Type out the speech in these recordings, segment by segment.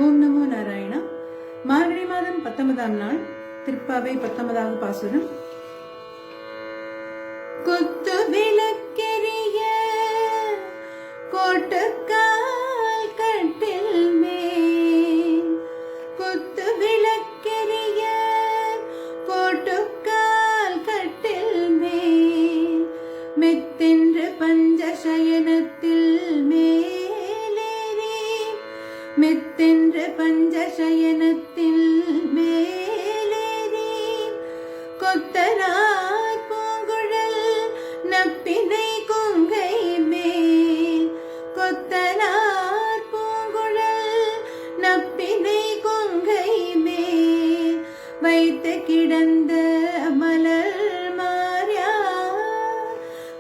ஓம் நமோ நாராயணா. மார்கழி மாதம் 19ஆம் நாள் திருப்பாவை 19வது பாசுரம். கொத்து விளக்கெரிய கோட்டுக்கால் கட்டில் மேல், கொத்து விளக்கெரிய கோட்டுக்கால் கட்டில் மேல், மெத்தென்று பஞ்சசயனத்தில் மேலேறி, மெத்தென்று பஞ்சசயனத்தில் மேலேறி, கொத்தனார் பூங்குழல் நப்பினை கொங்கை மேல், கொத்தனார் பூங்குழல் நப்பினை கொங்கை மேல், வைத்து கிடந்த மலர் மார்யா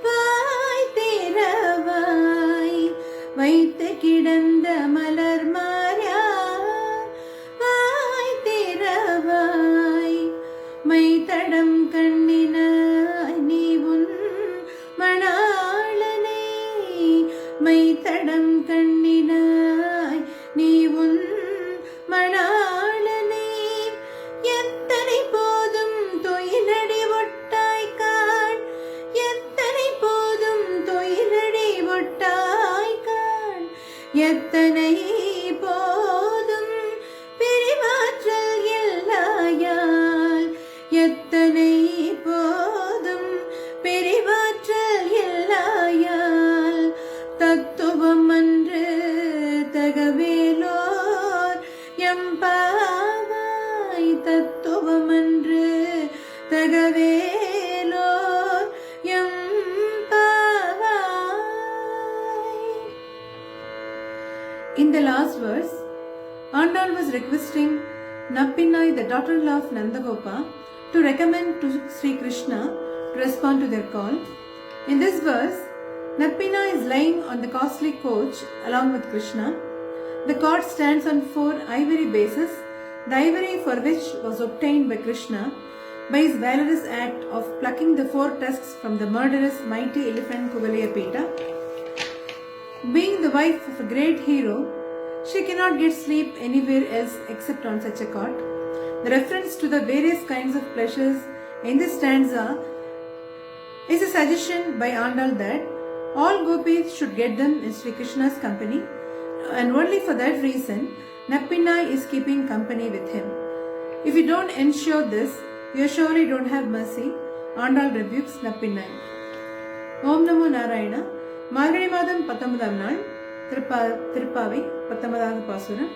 வாய் திறவாய், வைத்து கிடந்த மலர் மார்யா வாய் திறவாய், மைத்தடம் கண்ணினாய் நீ உன் மணாளனை, மைத்தடம் கண்ணினாய் நீ உன் மணாளனை, எத்தனை போதும் தொயிலடி ஒட்டாய்கான், எத்தனை போதும் தொயிலடி ஒட்டாய்கான், எத்தனை போதும் பிரிவாற்றல் இல்லாயால், எத்தனை போதும் பிரிவாற்றல் இல்லாயால், தத்துவம் அன்று தகவேலோர் எம்பாவாய், தத்துவம் அன்று தகவேலோர் எம்பாவாய். In the last verse, Andal was requesting Nappinai, the daughter-in-law of Nandagopa, to recommend to Sri Krishna to respond to their call. In this verse, Nappinai is lying on the costly coach along with Krishna. The cot stands on 4 ivory bases, the ivory for which was obtained by Krishna by his valorous act of plucking the 4 tusks from the murderous mighty elephant Kuvaliyapeta. Being the wife of a great hero, she cannot get sleep anywhere else except on such a cot. The reference to the various kinds of pleasures in this stanza is a suggestion by Andal that all gopis should get them in Sri Krishna's company, and only for that reason Nappinai is keeping company with him. If you don't ensure this, you surely don't have mercy. Andal rebukes Nappinai. Om Namo Narayana. மார்கழி மாதம் 19ஆம் நாள் திருப்பாவை 19வது பாசுரம்.